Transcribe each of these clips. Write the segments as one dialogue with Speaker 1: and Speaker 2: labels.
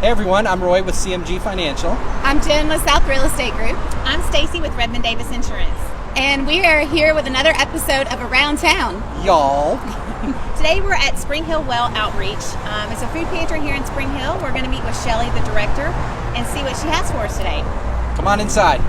Speaker 1: Hey everyone, I'm Roy with CMG Financial.
Speaker 2: I'm Jen with South Real Estate Group.
Speaker 3: I'm Stacy with Redmond Davis Insurance.
Speaker 2: And we are here with another episode of Around Town.
Speaker 1: Y'all.
Speaker 3: Today we're at Spring Hill Well Outreach. It's a food pantry here in Spring Hill. We're going to meet with Shelly, the director, and see what she has for us today.
Speaker 1: Come on inside.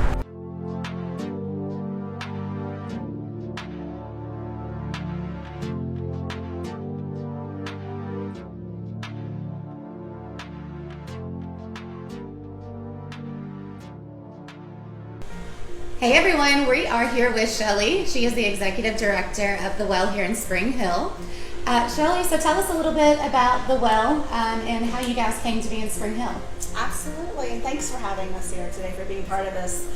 Speaker 2: Hey everyone, we are here with Shelly. She is the executive director of the Well here in Spring Hill. Shelly, so tell us a little bit about the Well and how you guys came to be in Spring Hill.
Speaker 4: Absolutely, and thanks for having us here today, for being part of this.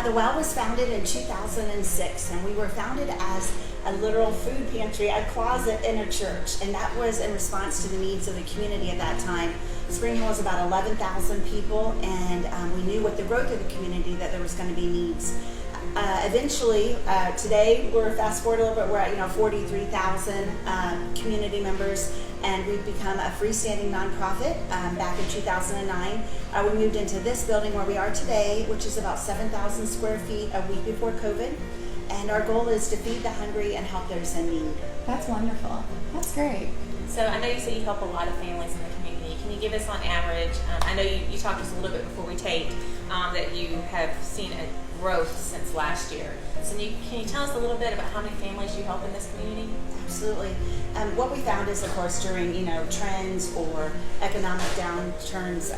Speaker 4: The Well was founded in 2006, and we were founded as a literal food pantry, a closet in a church, and that was in response to the needs of the community at that time. Spring Hill was about 11,000 people, and we knew with the growth of the community that there was going to be needs. Eventually, today we're fast forward a little bit. We're at 43,000 community members, and we've become a freestanding nonprofit. Back in 2009, we moved into this building where we are today, which is about 7,000 square feet a week before COVID. And our goal is to feed the hungry and help those in need.
Speaker 2: That's wonderful. That's great.
Speaker 5: So I know you say you help a lot of families in the community. Can you give us on average, I know you talked to us a little bit before we taped, that you have seen a growth since last year. So can you tell us a little bit about how many families you help in this community?
Speaker 4: Absolutely. What we found is, of course, during trends or economic downturns,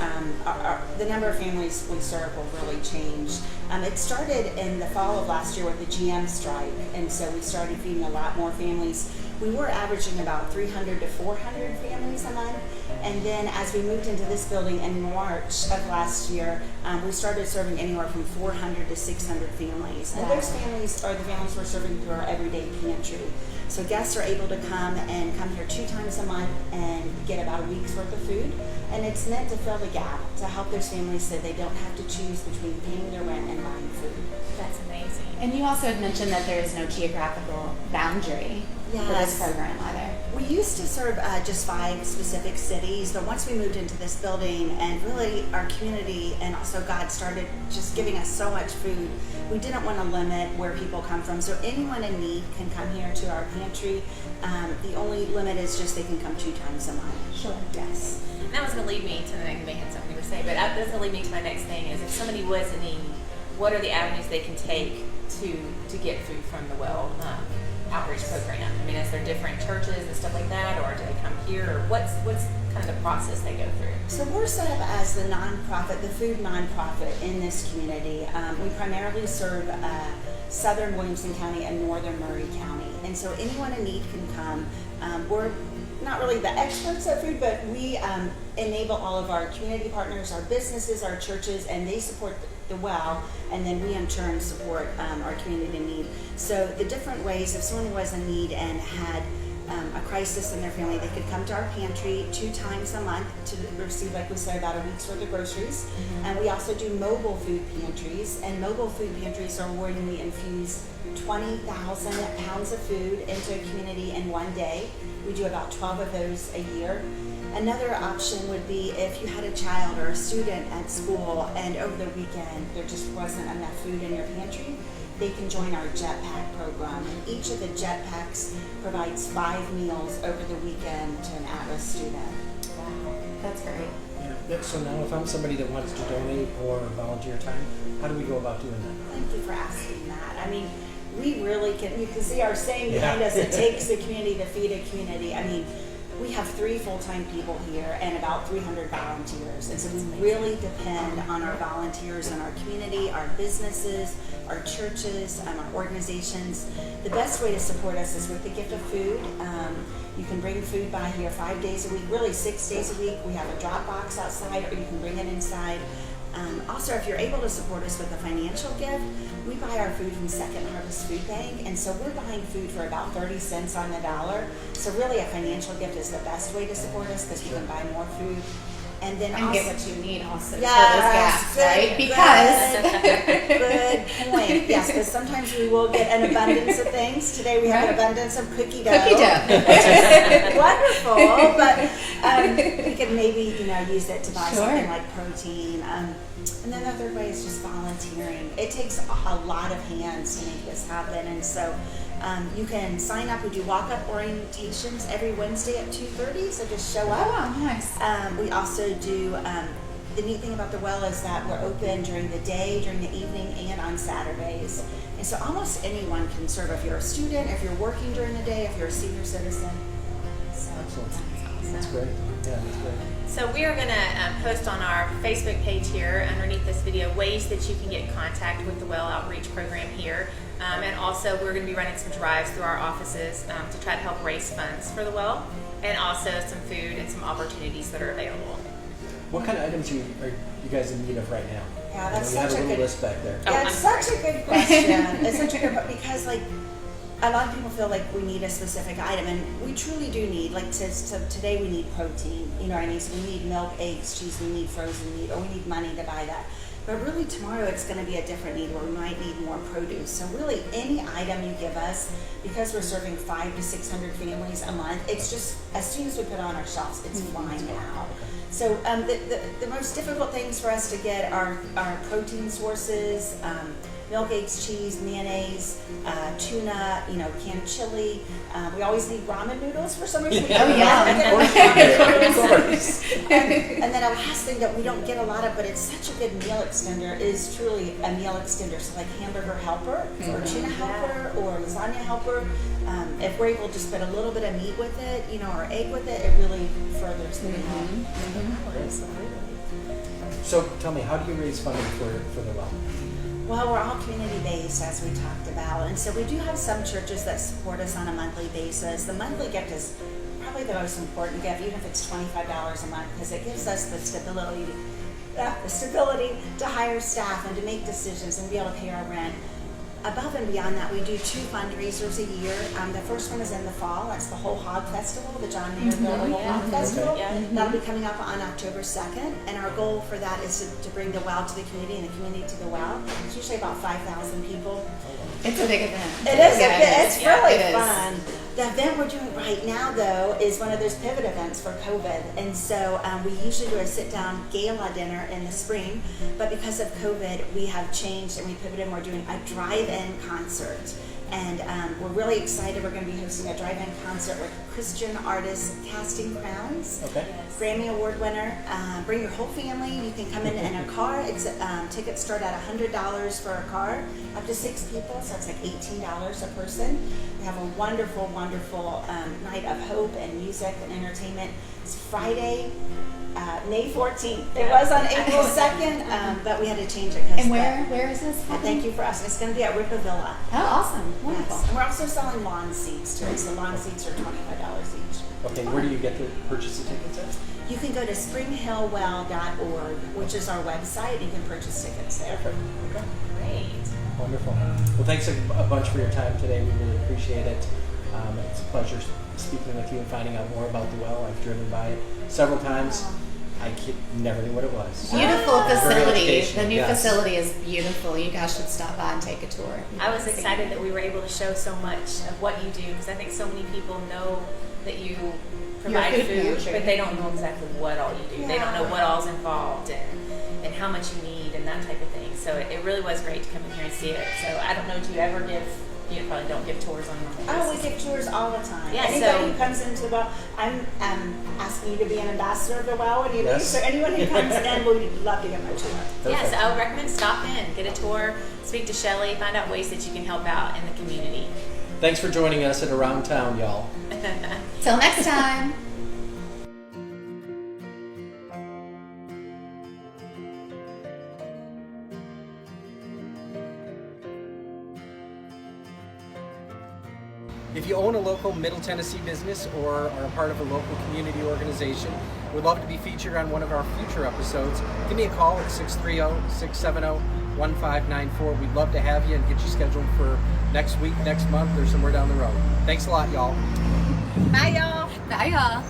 Speaker 4: the number of families we serve will really change. It started in the fall of last year with the GM strike, and so we started feeding a lot more families. We were averaging about 300 to 400 families a month, and then as we moved into this building in March of last year, we started serving anywhere from 400 to 600 families. And those families are the families we're serving through our everyday pantry. So guests are able to come here 2 times a month and get about a week's worth of food. And it's meant to fill the gap, to help those families so they don't have to choose between paying their rent and buying food.
Speaker 5: That's amazing.
Speaker 2: And you also had mentioned that there is no geographical boundary for this program either.
Speaker 4: We used to serve just 5 specific cities, but once we moved into this building and really our community and also God started just giving us so much food, we didn't want to limit where people come from. So anyone in need can come here to our pantry. The only limit is just they can come 2 times a month.
Speaker 2: Sure.
Speaker 4: Yes.
Speaker 5: And that was going to lead me to the next, you may have something to say, but that's going to lead me to my next thing is if somebody was in need, what are the avenues they can take to get food from the Well outreach program? I mean, is there different churches and stuff like that, or do they come here, or what's kind of the process they go through?
Speaker 4: So we're set up as the nonprofit, the food nonprofit in this community. We primarily serve southern Williamson County and northern Murray County, and so anyone in need can come. We're not really the experts at food, but we enable all of our community partners, our businesses, our churches, and they support the Well, and then we in turn support our community in need. So the different ways, if someone was in need and had a crisis in their family, they could come to our pantry 2 times a month to receive, like we said, about a week's worth of groceries. And we also do mobile food pantries, and mobile food pantries are where we infuse 20,000 pounds of food into a community in one day. We do about 12 of those a year. Another option would be if you had a child or a student at school and over the weekend there just wasn't enough food in your pantry, they can join our Jetpack program. And each of the Jetpacks provides 5 meals over the weekend to an at-risk student.
Speaker 2: Wow, that's great.
Speaker 1: Yeah. So now if I'm somebody that wants to donate or volunteer time, how do we go about doing that?
Speaker 4: Thank you for asking that. I mean, we really can, you can see our saying behind us, it takes a community to feed a community. I mean, we have 3 full-time people here and about 300 volunteers. And so we really depend on our volunteers and our community, our businesses, our churches, our organizations. The best way to support us is with the gift of food. You can bring food by here 5 days a week, really 6 days a week. We have a drop box outside, or you can bring it inside. Also, if you're able to support us with a financial gift, we buy our food from Second Harvest Food Bank, and so we're buying food for about 30 cents on the dollar. So really a financial gift is the best way to support us because we can buy more food. And then
Speaker 2: And
Speaker 4: also,
Speaker 2: get what you need also
Speaker 4: Yes,
Speaker 2: for those gaps, right? Because
Speaker 4: good point. Yes, because sometimes we will get an abundance of things. Today we have an
Speaker 2: Right.
Speaker 4: abundance of cookie dough.
Speaker 2: Cookie dough.
Speaker 4: Which is wonderful, but we could maybe, use it to buy
Speaker 2: Sure.
Speaker 4: something like protein. And then the third way is just volunteering. It takes a lot of hands to make this happen. And so you can sign up. We do walk-up orientations every Wednesday at 2:30, so just show up.
Speaker 2: Oh, nice.
Speaker 4: We also do, the neat thing about the well is that we're open during the day, during the evening, and on Saturdays. And so almost anyone can serve if you're a student, if you're working during the day, if you're a senior citizen. So
Speaker 1: Excellent.
Speaker 4: that's
Speaker 1: That's great. Yeah, that's great.
Speaker 5: So we are going to post on our Facebook page here underneath this video ways that you can get in contact with the Well Outreach Program here. And also we're going to be running some drives through our offices to try to help raise funds for the well, and also some food and some opportunities that are available.
Speaker 1: What kind of items are you guys in need of right now?
Speaker 4: Yeah, that's
Speaker 1: You have
Speaker 4: such
Speaker 1: a
Speaker 4: a
Speaker 1: little
Speaker 4: good-
Speaker 1: list back there.
Speaker 5: Oh,
Speaker 4: Yeah,
Speaker 5: I'm
Speaker 4: it's
Speaker 5: sorry.
Speaker 4: such a good question. It's such a good because a lot of people feel like we need a specific item, and we truly do need. So today we need protein. You know what I mean? So we need milk, eggs, cheese. We need frozen meat, or we need money to buy that. But really tomorrow it's going to be a different need where we might need more produce. So really any item you give us, because we're serving 500 to 600 families a month, it's just as soon as we put it on our shelves, it's flying out. So the most difficult things for us to get are protein sources, milk, eggs, cheese, mayonnaise, tuna, canned chili. We always need ramen noodles for some reason.
Speaker 2: Oh, yeah.
Speaker 1: Of course.
Speaker 4: And then a last thing that we don't get a lot of, but it's such a good meal extender, is truly a meal extender. So like hamburger helper, or tuna helper, or lasagna helper. If we're able to just put a little bit of meat with it, or egg with it, it really furthers the meal.
Speaker 1: So tell me, how do you raise funding for the well?
Speaker 4: Well, we're all community-based, as we talked about, and so we do have some churches that support us on a monthly basis. The monthly gift is probably the most important gift, even if it's $25 a month, because it gives us the stability to hire staff and to make decisions and be able to pay our rent. Above and beyond that, we do 2 fundraisers a year. The first one is in the fall. That's the Whole Hog Festival, the John Mayer Whole Hog Festival.
Speaker 5: Yeah.
Speaker 4: That'll be coming up on October 2nd. And our goal for that is to bring the well to the community and the community to the well. It's usually about 5,000 people.
Speaker 2: It's a big event.
Speaker 4: It is.
Speaker 2: Yeah,
Speaker 4: It's really
Speaker 2: it is.
Speaker 4: fun. The event we're doing right now, though, is one of those pivot events for COVID. And so we usually do a sit-down gala dinner in the spring. But because of COVID, we have changed and we pivoted and we're doing a drive-in concert. And we're really excited. We're going to be hosting a drive-in concert with Christian artist Casting Crowns.
Speaker 1: Okay.
Speaker 4: Grammy Award winner. Bring your whole family. You can come in a car. Tickets start at $100 for a car, up to 6 people, so it's like $18 a person. We have a wonderful, wonderful night of hope and music and entertainment. It's Friday, May 14th. It was on April 2nd, but we had to change it.
Speaker 2: And where is this?
Speaker 4: Thank you for asking. It's going to be at Ripa Villa.
Speaker 2: Oh, awesome. Wonderful.
Speaker 4: Yes. And we're also selling lawn seats too. So lawn seats are $25 each.
Speaker 1: Okay, where do you get to purchase the tickets at?
Speaker 4: You can go to springhillwell.org, which is our website. You can purchase tickets there.
Speaker 1: Okay.
Speaker 5: Great.
Speaker 1: Wonderful. Well, thanks a bunch for your time today. We really appreciate it. It's a pleasure speaking with you and finding out more about the well. I've driven by it several times. I never knew what it was.
Speaker 2: Beautiful facility.
Speaker 1: educational,
Speaker 2: The new
Speaker 1: yes.
Speaker 2: facility is beautiful. You guys should stop by and take a tour.
Speaker 5: I was excited that we were able to show so much of what you do, because I think so many people know that you provide
Speaker 2: You're a
Speaker 5: food,
Speaker 2: food pantry.
Speaker 5: but they don't know exactly what all you do. They don't know what all's involved and how much you need and that type of thing. So it really was great to come in here and see it. So I don't know, do you ever you probably don't give tours on a
Speaker 4: Oh,
Speaker 5: basis.
Speaker 4: we give tours all the time.
Speaker 5: Yeah,
Speaker 4: Anybody
Speaker 5: so-
Speaker 4: who comes into the well, I'm asking you to be an ambassador of the well when you leave.
Speaker 1: Yes.
Speaker 4: So anyone who comes in, we would love to give them a tour.
Speaker 5: Yeah,
Speaker 1: Perfect.
Speaker 5: so I would recommend stop in, get a tour, speak to Shelly, find out ways that you can help out in the community.
Speaker 1: Thanks for joining us at Around Town, y'all.
Speaker 2: Till next time.
Speaker 1: If you own a local Middle Tennessee business or are a part of a local community organization, we'd love to be featured on one of our future episodes. Give me a call at 630-670-1594. We'd love to have you and get you scheduled for next week, next month, or somewhere down the road. Thanks a lot, y'all.
Speaker 5: Bye, y'all.
Speaker 2: Bye, y'all.